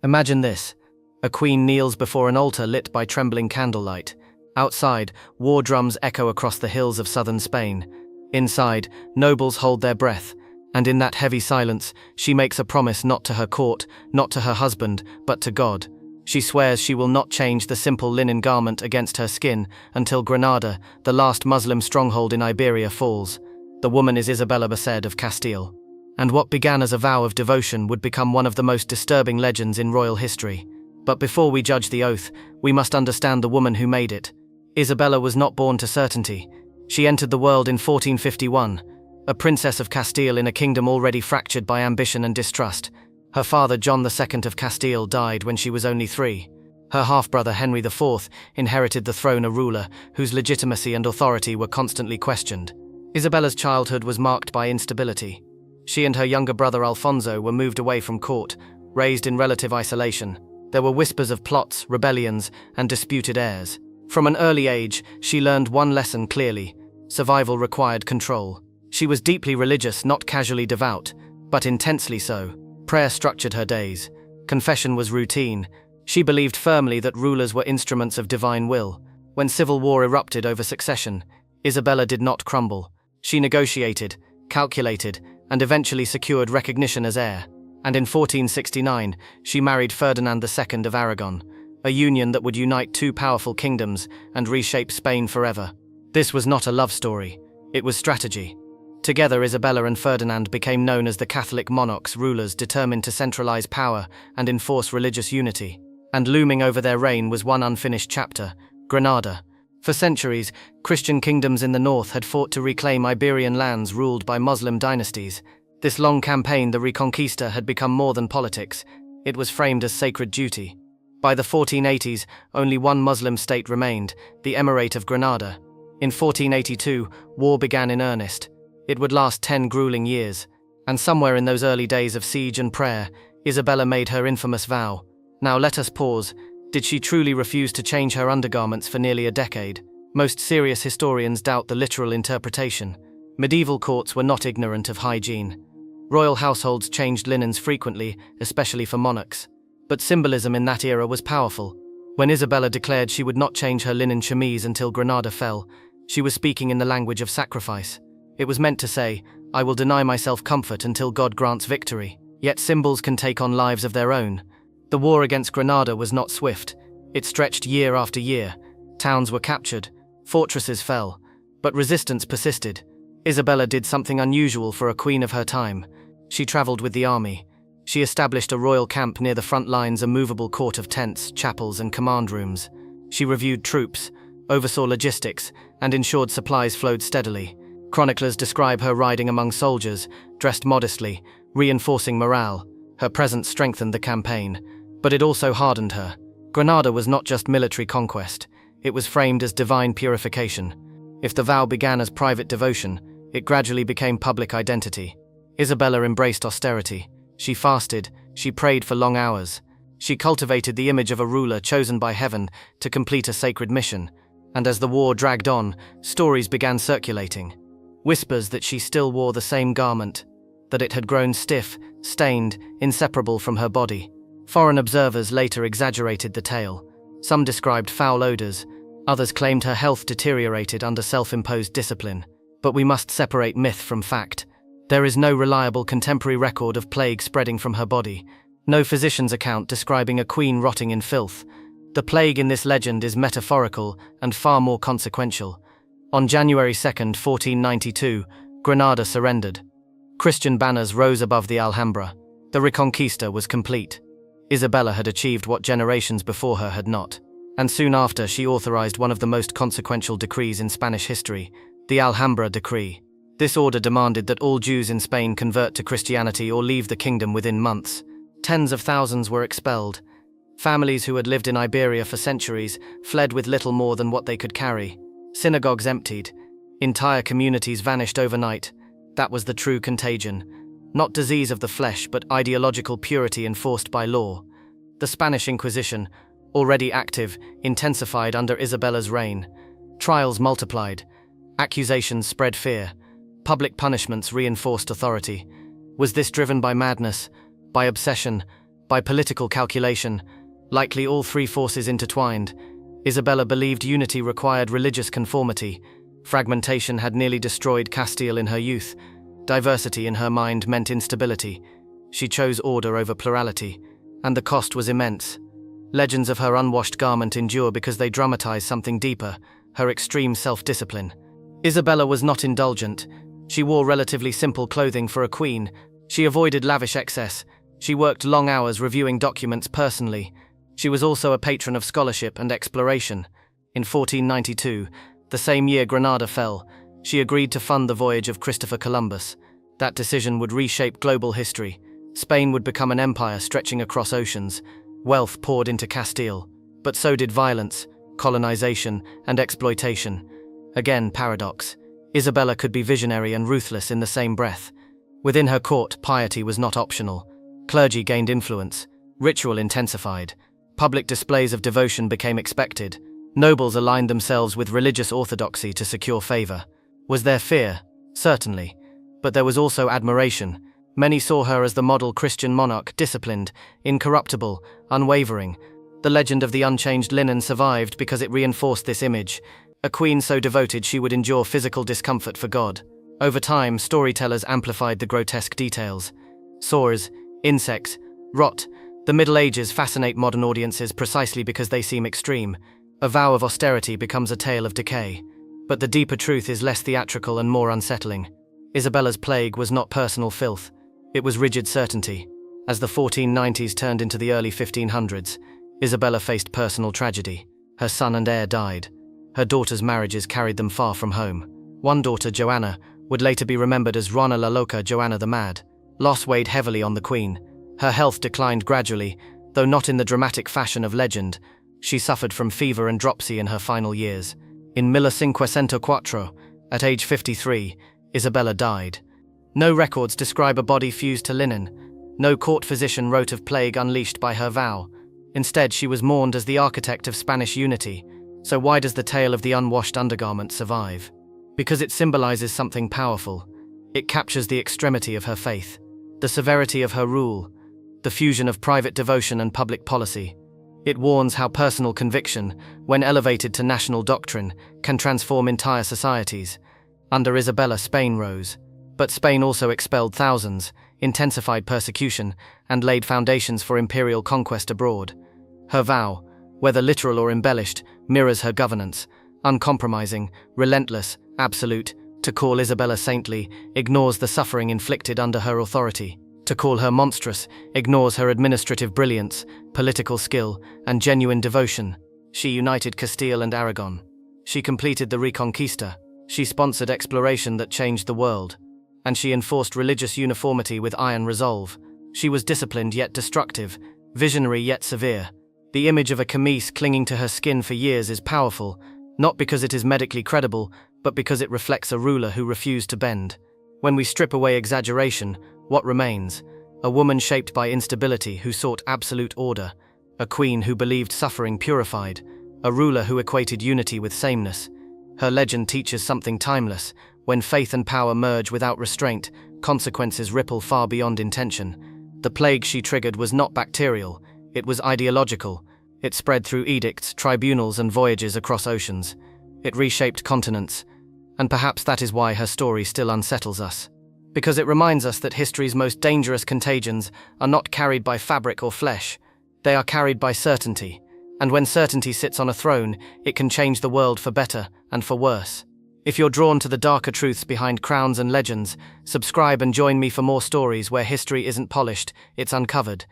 Imagine this. A queen kneels before an altar lit by trembling candlelight. Outside, war drums echo across the hills of southern Spain. Inside, nobles hold their breath, and in that heavy silence, she makes a promise not to her court, not to her husband, but to God. She swears she will not change the simple linen garment against her skin until Granada, the last Muslim stronghold in Iberia, falls. The woman is Isabella Bassett of Castile. And what began as a vow of devotion would become one of the most disturbing legends in royal history. But before we judge the oath, we must understand the woman who made it. Isabella was not born to certainty. She entered the world in 1451, a princess of Castile in a kingdom already fractured by ambition and distrust. Her father, John II of Castile, died when she was only 3. Her half-brother, Henry IV, inherited the throne, a ruler whose legitimacy and authority were constantly questioned. Isabella's childhood was marked by instability. She and her younger brother Alfonso were moved away from court, raised in relative isolation. There were whispers of plots, rebellions, and disputed heirs. From an early age, she learned one lesson clearly: survival required control. She was deeply religious, not casually devout, but intensely so. Prayer structured her days. Confession was routine. She believed firmly that rulers were instruments of divine will. When civil war erupted over succession, Isabella did not crumble. She negotiated, calculated, and eventually secured recognition as heir. And in 1469, she married Ferdinand II of Aragon, a union that would unite 2 powerful kingdoms and reshape Spain forever. This was not a love story, it was strategy. Together, Isabella and Ferdinand became known as the Catholic monarchs, rulers determined to centralize power and enforce religious unity. And looming over their reign was one unfinished chapter: Granada. For centuries, Christian kingdoms in the north had fought to reclaim Iberian lands ruled by Muslim dynasties. This long campaign, the Reconquista, had become more than politics. It was framed as sacred duty. By the 1480s, only one Muslim state remained, the Emirate of Granada. In 1482, war began in earnest. It would last 10 grueling years. And somewhere in those early days of siege and prayer, Isabella made her infamous vow. Now let us pause. Did she truly refuse to change her undergarments for nearly a decade? Most serious historians doubt the literal interpretation. Medieval courts were not ignorant of hygiene. Royal households changed linens frequently, especially for monarchs. But symbolism in that era was powerful. When Isabella declared she would not change her linen chemise until Granada fell, she was speaking in the language of sacrifice. It was meant to say, "I will deny myself comfort until God grants victory." Yet symbols can take on lives of their own. The war against Granada was not swift. It stretched year after year. Towns were captured, fortresses fell, but resistance persisted. Isabella did something unusual for a queen of her time. She traveled with the army. She established a royal camp near the front lines, a movable court of tents, chapels, and command rooms. She reviewed troops, oversaw logistics, and ensured supplies flowed steadily. Chroniclers describe her riding among soldiers, dressed modestly, reinforcing morale. Her presence strengthened the campaign, but it also hardened her. Granada was not just military conquest, it was framed as divine purification. If the vow began as private devotion, it gradually became public identity. Isabella embraced austerity. She fasted, she prayed for long hours. She cultivated the image of a ruler chosen by heaven to complete a sacred mission. And as the war dragged on, stories began circulating. Whispers that she still wore the same garment, that it had grown stiff, stained, inseparable from her body. Foreign observers later exaggerated the tale. Some described foul odors, others claimed her health deteriorated under self-imposed discipline. But we must separate myth from fact. There is no reliable contemporary record of plague spreading from her body, no physician's account describing a queen rotting in filth. The plague in this legend is metaphorical and far more consequential. On January 2, 1492, Granada surrendered. Christian banners rose above the Alhambra. The Reconquista was complete. Isabella had achieved what generations before her had not. And soon after, she authorized one of the most consequential decrees in Spanish history, the Alhambra Decree. This order demanded that all Jews in Spain convert to Christianity or leave the kingdom within months. Tens of thousands were expelled. Families who had lived in Iberia for centuries fled with little more than what they could carry. Synagogues emptied. Entire communities vanished overnight. That was the true contagion. Not disease of the flesh, but ideological purity enforced by law. The Spanish Inquisition, already active, intensified under Isabella's reign. Trials multiplied. Accusations spread fear. Public punishments reinforced authority. Was this driven by madness, by obsession, By political calculation, likely all three forces intertwined, Isabella believed unity required religious conformity. Fragmentation had nearly destroyed Castile in her youth. Diversity in her mind meant instability. She chose order over plurality, and the cost was immense. Legends of her unwashed garment endure because they dramatize something deeper, her extreme self-discipline. Isabella was not indulgent. She wore relatively simple clothing for a queen. She avoided lavish excess. She worked long hours reviewing documents personally. She was also a patron of scholarship and exploration. In 1492, the same year Granada fell, she agreed to fund the voyage of Christopher Columbus. That decision would reshape global history. Spain would become an empire stretching across oceans. Wealth poured into Castile, but so did violence, colonization, and exploitation. Again, paradox. Isabella could be visionary and ruthless in the same breath. Within her court, piety was not optional. Clergy gained influence. Ritual intensified. Public displays of devotion became expected. Nobles aligned themselves with religious orthodoxy to secure favor. Was there fear? Certainly. But there was also admiration. Many saw her as the model Christian monarch, disciplined, incorruptible, unwavering. The legend of the unchanged linen survived because it reinforced this image. A queen so devoted she would endure physical discomfort for God. Over time, storytellers amplified the grotesque details. Sores, insects, rot. The Middle Ages fascinate modern audiences precisely because they seem extreme. A vow of austerity becomes a tale of decay. But the deeper truth is less theatrical and more unsettling. Isabella's plague was not personal filth. It was rigid certainty. As the 1490s turned into the early 1500s, Isabella faced personal tragedy. Her son and heir died. Her daughters' marriages carried them far from home. One daughter, Joanna, would later be remembered as Juana la Loca, Joanna the Mad. Loss weighed heavily on the queen. Her health declined gradually, though not in the dramatic fashion of legend. She suffered from fever and dropsy in her final years. In 1504, at age 53, Isabella died. No records describe a body fused to linen. No court physician wrote of plague unleashed by her vow. Instead, she was mourned as the architect of Spanish unity. So why does the tale of the unwashed undergarment survive? Because it symbolizes something powerful. It captures the extremity of her faith, the severity of her rule, the fusion of private devotion and public policy. It warns how personal conviction, when elevated to national doctrine, can transform entire societies. Under Isabella, Spain rose. But Spain also expelled thousands, intensified persecution, and laid foundations for imperial conquest abroad. Her vow, whether literal or embellished, mirrors her governance, uncompromising, relentless, absolute. To call Isabella saintly ignores the suffering inflicted under her authority. To call her monstrous ignores her administrative brilliance, political skill, and genuine devotion. She united Castile and Aragon. She completed the Reconquista. She sponsored exploration that changed the world. And she enforced religious uniformity with iron resolve. She was disciplined yet destructive, visionary yet severe. The image of a camise clinging to her skin for years is powerful, not because it is medically credible, but because it reflects a ruler who refused to bend. When we strip away exaggeration, what remains? A woman shaped by instability who sought absolute order, a queen who believed suffering purified, a ruler who equated unity with sameness. Her legend teaches something timeless. When faith and power merge without restraint, consequences ripple far beyond intention. The plague she triggered was not bacterial, it was ideological. It spread through edicts, tribunals, and voyages across oceans. It reshaped continents. And perhaps that is why her story still unsettles us. Because it reminds us that history's most dangerous contagions are not carried by fabric or flesh. They are carried by certainty. And when certainty sits on a throne, it can change the world for better and for worse. If you're drawn to the darker truths behind crowns and legends, subscribe and join me for more stories where history isn't polished, it's uncovered.